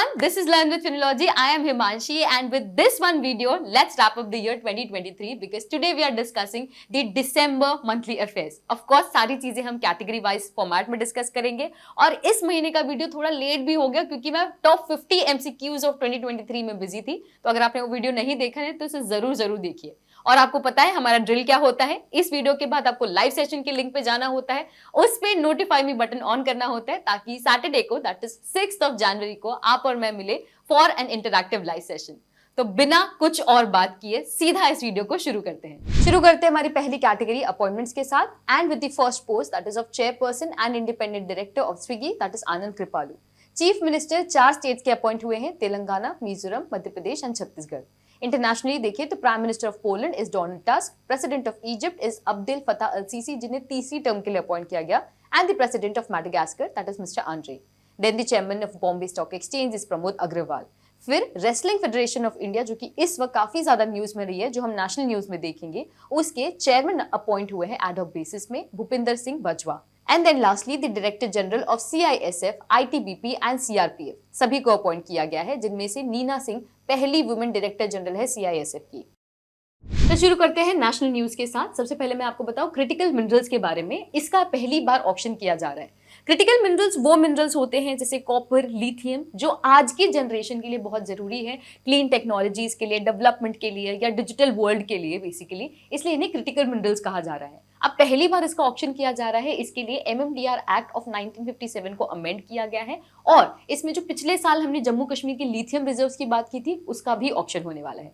everyone, this is Learn with Philology. I am Himanshi, and with this one video, let's wrap up the year 2023 because today we are discussing the December monthly affairs. Of course, सारी चीजें हम category wise format में discuss करेंगे और इस महीने का video थोड़ा लेट भी हो गया क्योंकि मैं टॉप 50 MCQs ऑफ 2023 में बिजी थी। तो अगर आपने वो वीडियो नहीं देखा है तो इसे जरूर देखिए। और आपको पता है हमारा ड्रिल क्या होता है, इस वीडियो के बाद आपको लाइव सेशन के लिंक पे जाना होता है, उस पे नोटिफाई मी बटन ऑन करना होता है ताकि सैटरडे को दैट इज 6 जनवरी को आप और मैं मिले for an interactive live session. तो बिना कुछ और बात किए सीधा इस वीडियो को शुरू करते हैं हमारी पहली कैटेगरी अपॉइंटमेंट्स के साथ and with the first post that is of chairperson and independent director of Swiggy that is Anand Kripalu. Chief minister 4 states के अपॉइंट हुए हैं, तेलंगाना, मिजोरम, मध्य प्रदेश एंड छत्तीसगढ़। इंटरनेशनली देखिए तो prime minister of Poland is Donald Tusk, president of Egypt is Abdel Fattah al Sisi जिन्हें तीसरी term के लिए appoint किया गया, and the president of Madagascar that is mister Andre. Then the chairman of Bombay stock exchange is Pramod Agarwal. फिर wrestling federation of India जो कि इस वक्त काफी ज्यादा न्यूज में रही है, जो हम नेशनल न्यूज में देखेंगे, उसके चेयरमैन अपॉइंट हुए हैं एड हॉक बेसिस में Bhupinder Singh Bajwa. And then lastly the director general of CISF, ITBP and CRPF सभी को अपॉइंट किया गया है, जिनमें से नीना सिंह पहली वुमेन डायरेक्टर जनरल है CISF की। तो शुरू करते हैं नेशनल न्यूज के साथ। सबसे पहले मैं आपको बताऊं क्रिटिकल मिनरल्स के बारे में। इसका पहली बार ऑप्शन किया जा रहा है। क्रिटिकल मिनरल्स वो मिनरल्स होते हैं जैसे कॉपर, लिथियम, जो आज की जनरेशन के लिए बहुत जरूरी है, क्लीन टेक्नोलॉजीज के लिए, डेवलपमेंट के लिए या डिजिटल वर्ल्ड के लिए बेसिकली, इसलिए इन्हें क्रिटिकल मिनरल्स कहा जा रहा है। अब पहली बार इसका ऑप्शन किया जा रहा है, इसके लिए MMDR एक्ट ऑफ 1957 को अमेंड किया गया है और इसमें जो पिछले साल हमने जम्मू कश्मीर के लिथियम रिजर्व्स की बात की थी उसका भी ऑप्शन होने वाला है।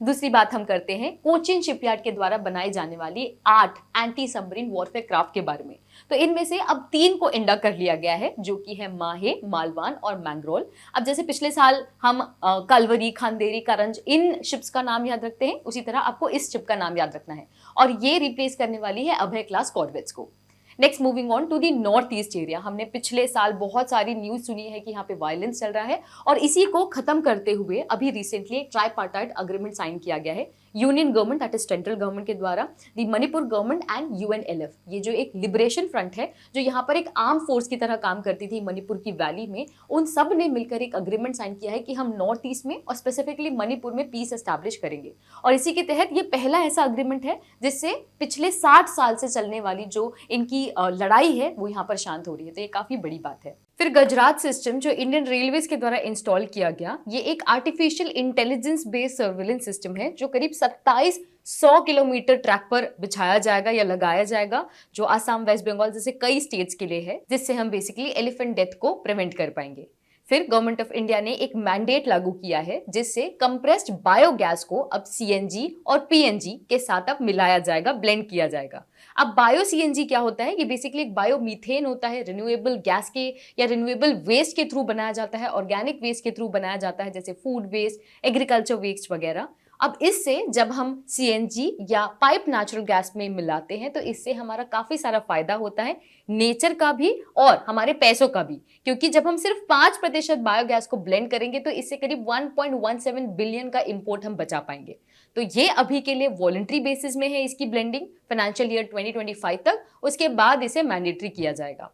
दूसरी बात हम करते हैं कोचिन शिपयार्ड के द्वारा बनाई जाने वाली 8 एंटी सबमरीन वॉरफेयर क्राफ्ट के बारे में। तो इनमें से अब 3 को इंडा कर लिया गया है, जो कि है माहे, मालवान और मैंग्रोल। अब जैसे पिछले साल हम कलवरी, खांदेरी, करंज इन शिप्स का नाम याद रखते हैं, उसी तरह आपको इस शिप का नाम याद रखना है और ये रिप्लेस करने वाली है अभय क्लास कॉर्वेट्स को। Next moving on to the north east area. हमने पिछले साल बहुत सारी न्यूज सुनी है कि यहाँ पे वायलेंस चल रहा है और इसी को खत्म करते हुए अभी रिसेंटली एक ट्राइपार्टाइट अग्रीमेंट साइन किया गया है union government that is central government के द्वारा, दी मणिपुर गवर्नमेंट एंड UNLF, ये जो एक लिबरेशन फ्रंट है जो यहाँ पर एक आर्म फोर्स की तरह काम करती थी मणिपुर की वैली में, उन सब ने मिलकर एक अग्रीमेंट साइन किया है कि हम नॉर्थ ईस्ट में और स्पेसिफिकली मणिपुर में पीस एस्टैब्लिश करेंगे। और इसी के तहत ये पहला ऐसा अग्रीमेंट है जिससे पिछले 60 साल से चलने वाली जो इनकी लड़ाई है वो यहाँ पर शांत हो रही है। तो ये काफी बड़ी बात है। फिर गजरात सिस्टम जो इंडियन रेलवेज के द्वारा इंस्टॉल किया गया, ये एक artificial intelligence based surveillance system है जो करीब 2700 किलोमीटर ट्रैक पर बिछाया जाएगा या लगाया जाएगा, जो आसाम, वेस्ट बंगाल जैसे कई स्टेट्स के लिए है, जिससे हम बेसिकली एलिफेंट डेथ को प्रिवेंट कर पाएंगे। फिर गवर्नमेंट ऑफ इंडिया ने एक मैंडेट लागू किया है जिससे कंप्रेस्ड बायोगैस को अब CNG और PNG के साथ अब मिलाया जाएगा, ब्लेंड किया जाएगा। अब बायो CNG क्या होता है? ये बेसिकली एक बायोमीथेन होता है, रिन्यूएबल गैस के या रिन्यूएबल वेस्ट के थ्रू बनाया जाता है, ऑर्गेनिक वेस्ट के थ्रू बनाया जाता है जैसे फूड वेस्ट, एग्रीकल्चर वेस्ट वगैरह। अब इससे जब हम CNG या पाइप नेचुरल गैस में मिलाते हैं तो इससे हमारा काफी सारा फायदा होता है, नेचर का भी और हमारे पैसों का भी, क्योंकि जब हम सिर्फ 5% बायोगैस को ब्लेंड करेंगे तो इससे करीब 1.17 बिलियन का इंपोर्ट हम बचा पाएंगे। तो ये अभी के लिए वॉलंटरी बेसिस में है इसकी ब्लेंडिंग फाइनेंशियल ईयर 2025 तक, उसके बाद इसे मैंडेटरी किया जाएगा।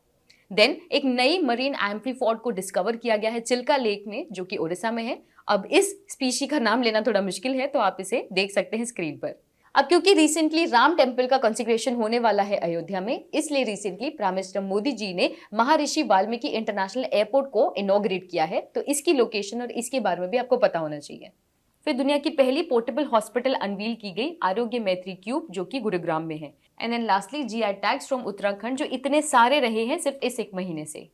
देन एक नई मरीन एम्फीफॉर्ड को डिस्कवर किया गया है चिल्का लेक में, जो कि ओडिशा में है। अब इस स्पीशी का नाम लेना थोड़ा मुश्किल है तो आप इसे देख सकते हैं स्क्रीन पर। अब क्योंकि रिसेंटली राम टेम्पल का कंसेक्रेशन होने वाला है अयोध्या में, इसलिए recently prime minister Modi ji ने महर्षि वाल्मीकि इंटरनेशनल एयरपोर्ट को इनॉग्रेट किया है। तो इसकी लोकेशन और इसके बारे में भी आपको पता होना चाहिए। फिर दुनिया की पहली पोर्टेबल हॉस्पिटल अनवील की गई, आरोग्य मैत्री क्यूब, जो कि गुरुग्राम में है। And then lastly GI tags from Uttarakhand, जो इतने सारे रहे हैं सिर्फ इस एक महीने से।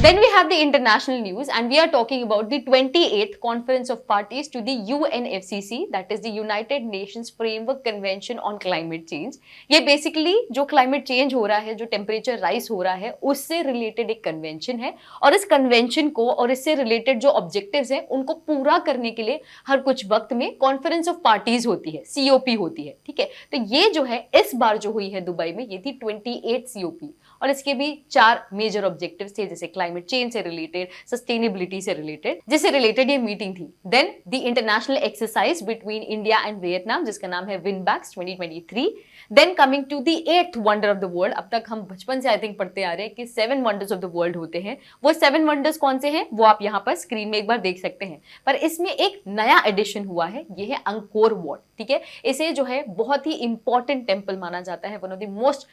Then we have the international news and we are talking about the 28th Conference of Parties to the UNFCCC, that is the United Nations Framework Convention on Climate Change। ये बेसिकली जो क्लाइमेट चेंज हो रहा है, जो temperature rise हो रहा है, उससे रिलेटेड एक कन्वेंशन है और इस कन्वेंशन को और इससे रिलेटेड जो ऑब्जेक्टिव्स हैं उनको पूरा करने के लिए हर कुछ वक्त में कॉन्फ्रेंस ऑफ पार्टीज होती है, COP होती है। ठीक है, तो ये जो है इस बार जो हुई है दुबई में, ये थी 28 COP और इसके भी 4 मेजर ऑब्जेक्टिव्स थे, जैसे क्लाइमेट चेंज से रिलेटेड, सस्टेनेबिलिटी से रिलेटेड, जिससे रिलेटेड ये मीटिंग थी। Then the international exercise between India and Vietnam, जिसका नाम है VINBAX 2023। Then coming to the 8th wonder of the world, अब तक हम बचपन से आई थिंक पढ़ते आ रहे हैं कि 7 वंडर्स ऑफ द वर्ल्ड होते हैं। वो 7 वंडर्स कौन से हैं वो आप यहाँ पर स्क्रीन में एक बार देख सकते हैं, पर इसमें एक नया एडिशन हुआ है, ये है अंकोर वाट। ठीक है, इसे जो है बहुत ही इंपॉर्टेंट टेम्पल माना जाता है, वन ऑफ द मोस्ट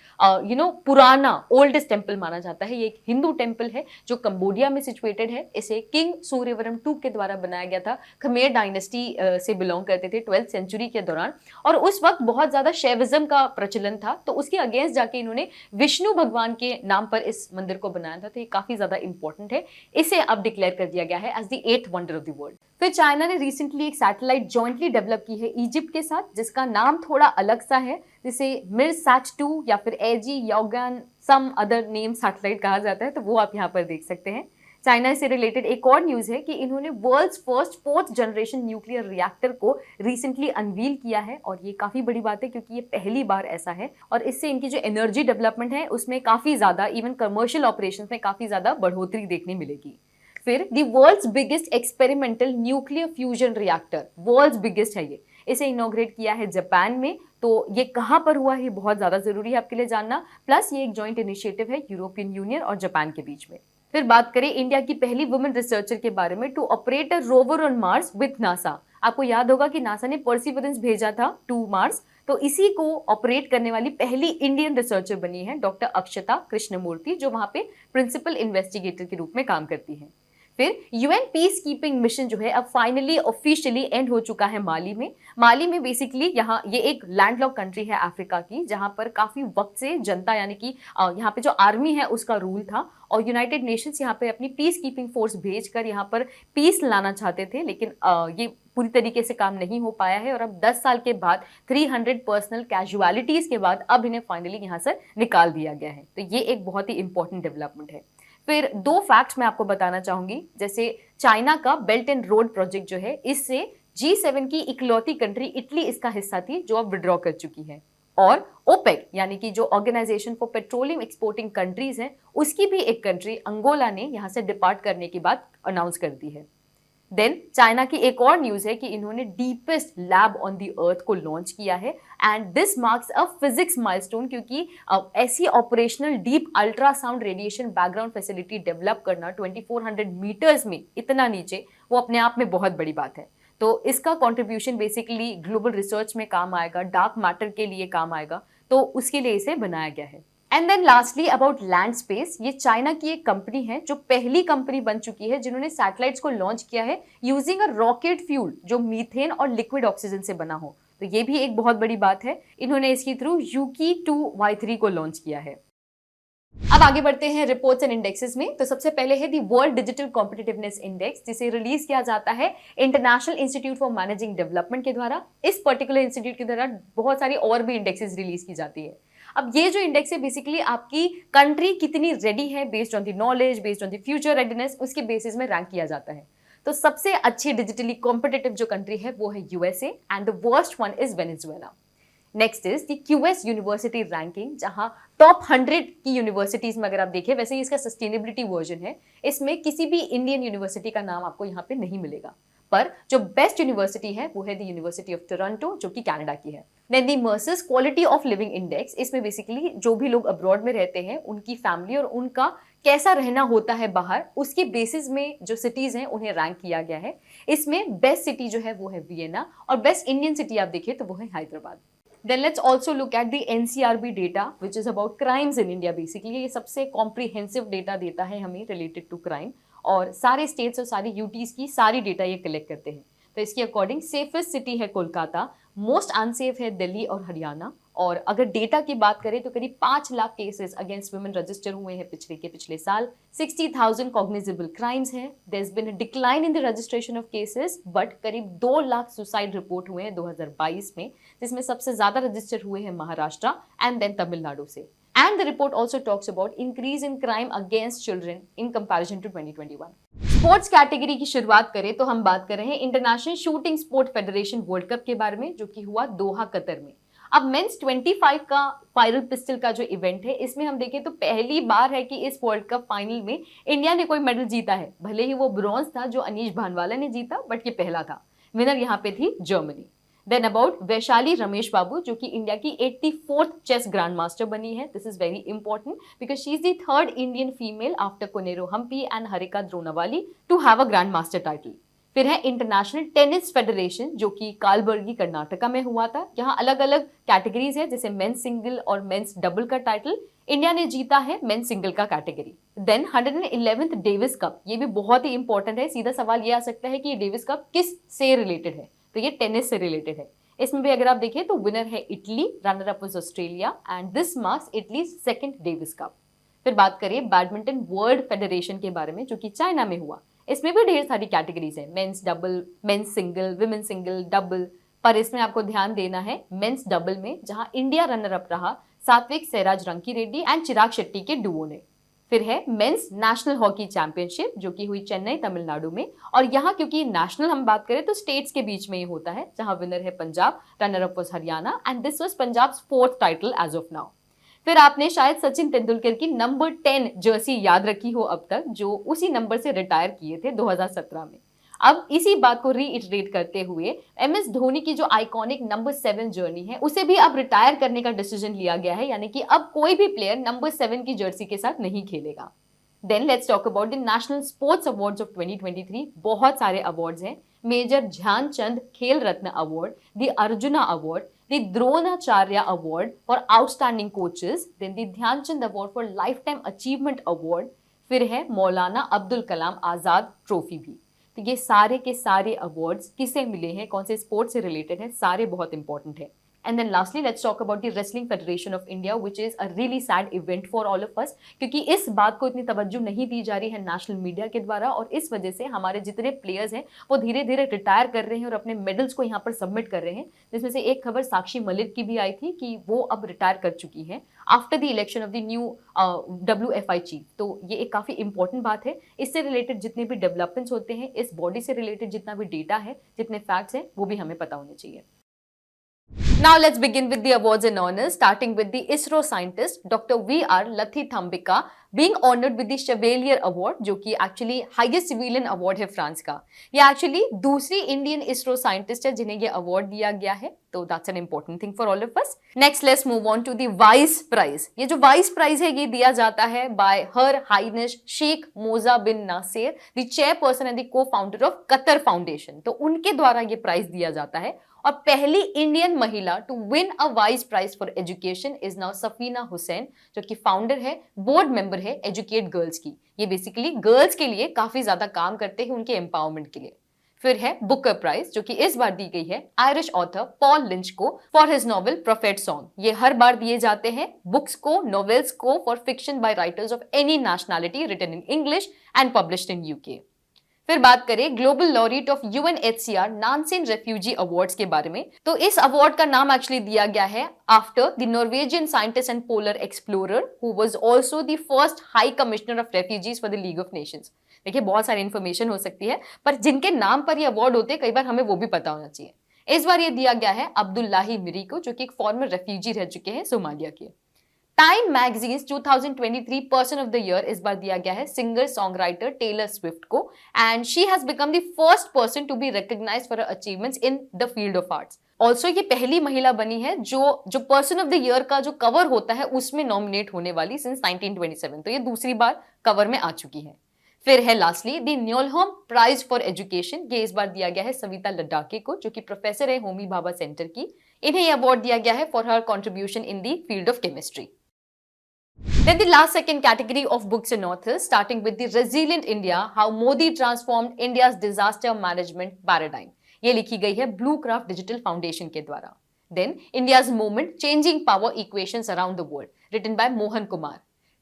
पुराना ओल्डेस्ट टेम्पल माना जाता है। ये एक हिंदू टेम्पल है जो कंबोडिया में सिचुएटेड है। इसे किंग सूर्यवर्मन 2 के द्वारा बनाया गया था। खमेर डायनेस्टी से बिलोंग करते थे 12th सेंचुरी के दौरान, और उस वक्त बहुत ज्यादा शैविज्म का प्रचलन था, तो उसके अगेंस्ट जाके इन्होंने विष्णु भगवान के नाम पर इस मंदिर को बनाया था। तो ये काफी ज्यादा इंपॉर्टेंट है, इसे अब डिक्लेयर कर दिया गया है as the 8th wonder of the world. फिर चाइना ने रिसेंटली एक सैटेलाइट जॉइंटली डेवलप की है इजिप्ट के साथ, जिसका नाम थोड़ा अलग सा है, जिसे मिरसैट-2 या फिर एजी याओगान सम अदर नेम सैटेलाइट कहा जाता है, तो वो आप यहाँ पर देख सकते हैं। चाइना से रिलेटेड एक और न्यूज है कि इन्होंने world's first 4th generation nuclear reactor को रिसेंटली अनवील किया है, और ये काफी बड़ी बात है क्योंकि ये पहली बार ऐसा है, और इससे इनकी जो एनर्जी डेवलपमेंट है उसमें काफी ज्यादा, इवन कमर्शियल ऑपरेशंस में काफी ज्यादा बढ़ोतरी देखने मिलेगी। फिर the world's biggest experimental nuclear fusion reactor, world's biggest है ये, इसे इनॉग्रेट किया है जापान में। तो ये कहां पर हुआ है बहुत ज्यादा जरूरी है आपके लिए जानना, प्लस ये एक जॉइंट इनिशिएटिव है यूरोपियन यूनियन और जापान के बीच में। फिर बात करें इंडिया की पहली वुमेन रिसर्चर के बारे में, to operate a rover on Mars with NASA. आपको याद होगा कि नासा ने परसिवरेंस भेजा था टू मार्स, तो इसी को ऑपरेट करने वाली पहली इंडियन रिसर्चर बनी है डॉक्टर अक्षता कृष्णमूर्ति, जो वहां पे प्रिंसिपल इन्वेस्टिगेटर के रूप में काम करती है। फिर यूएन पीस कीपिंग मिशन जो है अब फाइनली ऑफिशियली एंड हो चुका है माली में। माली में बेसिकली यहाँ ये एक लैंडलॉक कंट्री है अफ्रीका की, जहां पर काफी वक्त से जनता यानी कि यहाँ पे जो आर्मी है उसका रूल था, और यूनाइटेड नेशंस यहाँ पे अपनी पीस कीपिंग फोर्स भेजकर यहाँ पर पीस लाना चाहते थे, लेकिन ये पूरी तरीके से काम नहीं हो पाया है, और अब 10 साल के बाद 300 पर्सनल कैजुअलिटीज के बाद अब इन्हें फाइनली यहाँ से निकाल दिया गया है। तो ये एक बहुत ही इंपॉर्टेंट डेवलपमेंट है। फिर 2 फैक्ट्स मैं आपको बताना चाहूंगी, जैसे चाइना का बेल्ट एंड रोड प्रोजेक्ट जो है, इससे G7 की इकलौती कंट्री इटली इसका हिस्सा थी, जो अब विड्रॉ कर चुकी है। और ओपेक यानी कि जो organisation for petroleum exporting countries है, उसकी भी एक कंट्री अंगोला ने यहां से डिपार्ट करने की बात अनाउंस कर दी है। देन चाइना की एक और न्यूज है कि इन्होंने deepest lab on the earth को लॉन्च किया है, and this marks a physics milestone, क्योंकि ऐसी operational deep ultrasound radiation background facility develop करना 2400 मीटर्स में, इतना नीचे, वो अपने आप में बहुत बड़ी बात है। तो इसका कंट्रीब्यूशन बेसिकली ग्लोबल रिसर्च में काम आएगा, डार्क मैटर के लिए काम आएगा, तो उसके लिए इसे बनाया गया है। And then lastly about land space, ये चाइना की एक कंपनी है जो पहली कंपनी बन चुकी है जिन्होंने सैटेलाइट्स को लॉन्च किया है यूजिंग अ रॉकेट फ्यूल जो मीथेन और लिक्विड ऑक्सीजन से बना हो। तो ये भी एक बहुत बड़ी बात है, इन्होंने इसके थ्रू Yuki-2Y3 को लॉन्च किया है। अब आगे बढ़ते हैं रिपोर्ट्स एंड इंडेक्सेस में। तो सबसे पहले है the world digital competitiveness index, जिसे रिलीज किया जाता है international institute for managing development के द्वारा। इस पर्टिकुलर इंस्टीट्यूट के द्वारा बहुत सारी और भी इंडेक्सेस रिलीज की जाती है। अब ये जो इंडेक्स है बेसिकली आपकी कंट्री कितनी रेडी है based on the knowledge, based on the future readiness, उसके बेसिस में रैंक किया जाता है। तो सबसे अच्छी डिजिटली कॉम्पिटिटिव जो कंट्री है वो है USA, and the worst one is Venezuela. Next is the QS university ranking, जहां टॉप 100 की यूनिवर्सिटीज में अगर आप देखें, वैसे ही इसका सस्टेनेबिलिटी वर्जन है, इसमें किसी भी इंडियन यूनिवर्सिटी का नाम आपको यहाँ पे नहीं मिलेगा, पर जो बेस्ट यूनिवर्सिटी है वो है द यूनिवर्सिटी ऑफ टोरंटो, जो कि कनाडा की है। Then the Mercer's quality of living index, इसमें बेसिकली जो भी लोग अब्रॉड में रहते हैं उनकी फैमिली और उनका कैसा रहना होता है बाहर, उसके बेसिस में जो सिटीज हैं उन्हें रैंक किया गया है। इसमें बेस्ट सिटी जो है वो है वियना, और बेस्ट इंडियन सिटी आप देखिए तो वो है Hyderabad. Then let's also look at the NCRB data, which is about crimes in India. Basically ये सबसे comprehensive data देता है हमें related to crime, और सारे स्टेट्स और सारी यूटीज की सारी डेटा ये कलेक्ट करते हैं। तो इसके अकॉर्डिंग सेफेस्ट सिटी है कोलकाता, मोस्ट अनसेफ है दिल्ली और हरियाणा, और अगर डेटा की बात करें तो करीब 5 lakh cases against women register हुए हैं पिछले साल। 60,000 कॉग्निजेबल क्राइम्स हैं। There has been a decline in the registration of cases, but करीब 2 लाख सुसाइड रिपोर्ट हुए हैं 2022 में, जिसमें सबसे ज्यादा रजिस्टर हुए हैं महाराष्ट्र एंड देन तमिलनाडु से। And the report also talks about increase in crime against children in comparison to 2021. Sports category की शुरुआत करें तो हम बात कर रहे हैं international shooting sport federation world cup के बारे में, जो कि हुआ दोहा कतर में। अब मेंस 25 का वायरल पिस्टल का जो इवेंट है, इसमें हम देखें तो पहली बार है कि इस वर्ल्ड कप फाइनल में इंडिया ने कोई मेडल जीता है। भले ही वो ब्रॉन्ज था जो अनीश भानवाला ने जीता, बट ये पहला था। विनर यहाँ पे थी Germany. Then about Vaishali Ramesh Babu, जो कि इंडिया की 84th चेस ग्रैंड मास्टर बनी है। This is very important because she is the third Indian female after Koneru Humpy and Harika Dronavalli to have a grand master title. फिर है इंटरनेशनल टेनिस फेडरेशन, जो कि कालबर्गी कर्नाटका में हुआ था। यहाँ अलग अलग कैटेगरीज है, जैसे मेंस सिंगल और मेंस डबल का टाइटल इंडिया ने जीता है मेंस सिंगल का category. Then 111th Davis Cup, ये भी बहुत ही इंपॉर्टेंट है। सीधा सवाल ये आ सकता है कि ये डेविस कप किस से रिलेटेड है, तो ये टेनिस से रिलेटेड है। इसमें भी अगर आप देखें तो विनर है Italy, runner up was Australia and this marks Italy second Davis cup. फिर बात करें बैडमिंटन वर्ल्ड फेडरेशन के बारे में, जो कि चाइना में हुआ। इसमें भी ढेर सारी कैटेगरीज है, men's double, men's single, women single, double. पर इसमें आपको ध्यान देना है मेंस डबल में, जहां इंडिया रनर अप रहा सात्विक सैराज रंकी रेड्डी एंड चिराग शेट्टी के डुओ ने। फिर है मेंस नेशनल हॉकी चैंपियनशिप, जो कि हुई चेन्नई तमिलनाडु में। और यहाँ क्योंकि नेशनल हम बात करें तो स्टेट्स के बीच में ही होता है, जहां विनर है Punjab, runner up was Haryana and this was Punjab 4th title as of now. फिर आपने शायद सचिन तेंदुलकर की नंबर 10 जर्सी याद रखी हो अब तक, जो उसी नंबर से रिटायर किए थे 2017 में। अब इसी बात को रीइटरेट करते हुए एमएस धोनी की जो आइकॉनिक नंबर 7 जर्नी है, उसे भी अब रिटायर करने का डिसीजन लिया गया है, यानी कि अब कोई भी प्लेयर नंबर 7 की जर्सी के साथ नहीं खेलेगा। Then let's talk about the national sports awards of 2023। बहुत सारे अवार्ड्स हैं। Major Dhyan Chand Khel Ratna award, the Arjuna award, the Dronacharya award for outstanding coaches, then the Dhyan Chand award for lifetime achievement award. फिर है मौलाना अब्दुल कलाम आजाद ट्रॉफी भी। तो ये सारे के सारे अवार्ड्स किसे मिले हैं, कौन से स्पोर्ट्स से रिलेटेड है, सारे बहुत इंपॉर्टेंट है। And then lastly let's talk about the wrestling federation of India, which is a really sad event for all of us, क्योंकि इस बात को इतनी तवज्जो नहीं दी जा रही है नेशनल मीडिया के द्वारा, और इस वजह से हमारे जितने प्लेयर्स हैं वो धीरे धीरे रिटायर कर रहे हैं और अपने मेडल्स को यहाँ पर सबमिट कर रहे हैं। जिसमें से एक खबर साक्षी मलिक की भी आई थी कि वो अब रिटायर कर चुकी हैं after the election of the new WFI chief. तो ये एक काफी इंपॉर्टेंट बात है। इससे रिलेटेड जितने भी डेवलपमेंट्स होते हैं, इस बॉडी से रिलेटेड जितना भी डेटा है, जितने फैक्ट्स हैं, वो भी हमें पता होने चाहिए। Now let's begin with the awards and honors, starting with the ISRO scientist Dr. V.R. Lathithambika being honored with the Chevalier Award, जो कि एक्चुअली हाईएस्ट सिविलियन अवार्ड है फ्रांस का। ये एक्चुअली दूसरी इंडियन इसरो साइंटिस्ट है जिन्हें ये अवार्ड दिया गया है, तो that's an important thing for all of us. Next let's move on to the वाइस प्राइज। ये जो वाइस प्राइज है, ये दिया जाता है bye her highness Sheikh Moza bin Nasser, the chairperson and the co founder of Qatar foundation. तो उनके द्वारा ये प्राइज दिया जाता है। और पहली इंडियन महिला टू विन अ वाइस prize for education is now Safeena Husain, जो कि फाउंडर है, बोर्ड मेंबर है एजुकेट गर्ल्स की। ये बेसिकली गर्ल्स के लिए काफी ज्यादा काम करते हैं, उनके एम्पावरमेंट के लिए। फिर है बुकर प्राइज, जो कि इस बार दी गई है आयरिश ऑथर पॉल लिंच को for his novel Prophet Song. ये हर बार दिए जाते हैं बुक्स को, नॉवेल्स को for fiction by writers of any nationality written in English and published in UK. फिर बात करें global laureate of UNHCR Nansen refugee awards के बारे में, तो इस अवार्ड का नाम एक्चुअली दिया गया है after the Norwegian scientist and polar explorer who was also the first high commissioner of refugees for the league of Nations. देखिए बहुत सारी इंफॉर्मेशन हो सकती है, पर जिनके नाम पर ये अवार्ड होते हैं कई बार हमें वो भी पता होना चाहिए। इस बार ये दिया गया है अब्दुल्लाही मिरी को, जो कि एक फॉर्मर रेफ्यूजी रह चुके हैं सोमालिया के। Time magazine's 2023 person of the year इस बार दिया गया है singer songwriter Taylor Swift को, and she has become the first person to be recognised for her achievements in the field of arts. Also ये पहली महिला बनी है जो पर्सन ऑफ द ईयर का जो कवर होता है उसमें नॉमिनेट होने वाली सिंस 1927, तो ये दूसरी बार कवर में आ चुकी है। फिर है लास्टली द न्योलहोम प्राइज फॉर एजुकेशन। ये इस बार दिया गया है सविता लड्डाके को, जो कि प्रोफेसर है होमी भाभा सेंटर की। इन्हें यह अवार्ड दिया गया है for her contribution in the field of chemistry. Then the last second category of books and authors, starting with the Resilient India, How Modi Transformed India's Disaster Management Paradigm. ये लिखी गई है ब्लू क्राफ्ट डिजिटल फाउंडेशन के द्वारा। Then India's Moment, Changing Power Equations Around the World, written by Mohan Kumar.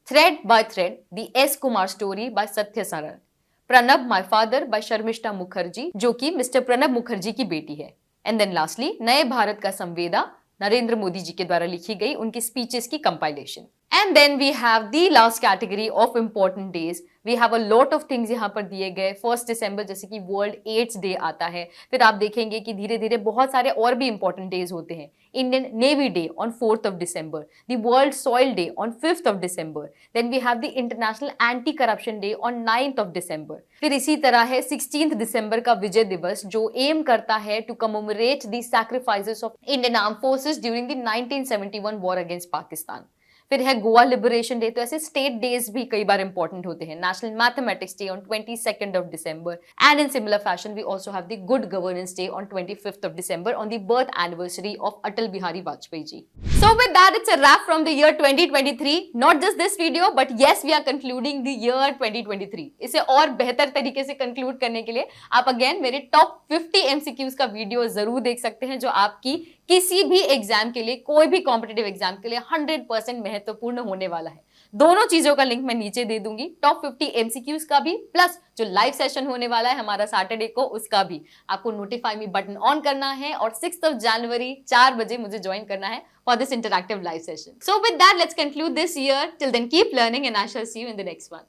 Thread by Thread, The S. Kumar Story by Satya Saral. Pranab My Father by Sharmishtha Mukherjee, जो कि mister Pranab Mukherjee की बेटी है। And then lastly नए भारत का संवेदा, नरेंद्र मोदी जी के द्वारा लिखी गई उनकी स्पीचेस की compilation. And then we have the last category of important days. We have a lot of things यहाँ पर दिए गए. 1 दिसंबर जैसे कि वर्ल्ड एड्स डे आता है. फिर आप देखेंगे कि धीरे धीरे बहुत सारे और भी इंपॉर्टेंट डेज होते हैं. Indian navy day on 4th of December, the world soil day on 5th of December, then we have the international anti corruption day on 9th of December. फिर इसी तरह है 16th दिसंबर का विजय दिवस जो एम करता है to commemorate the sacrifices of Indian arm forces during the 1971 war against Pakistan. फिर है गोवा लिबरेशन डे. तो ऐसे स्टेट डेज भी कई बार इंपॉर्टेंट होते हैं. National mathematics day on 22nd of December, and in similar fashion we also have the good governance day on 25th of December on the birth anniversary of Atal Bihari Vajpayee ji. So with that, it's a wrap from the year 2023. Not just this video, but yes, we are concluding the year 2023. इसे और बेहतर तरीके से conclude करने के लिए आप again मेरे टॉप 50 MCQs का वीडियो जरूर देख सकते हैं जो आपकी किसी भी एग्जाम के लिए, कोई भी कॉम्पिटिटिव एग्जाम के लिए 100% महत्वपूर्ण होने वाला है. दोनों चीजों का लिंक मैं नीचे दे दूंगी. टॉप 50 MCQs का भी प्लस जो लाइव सेशन होने वाला है हमारा सैटरडे को उसका भी. आपको नोटिफाई मी बटन ऑन करना है और 6th of January 4 बजे मुझे ज्वाइन करना है for this interactive live session. So with that, let's conclude this year. Till then, keep learning and I shall see you in the next one.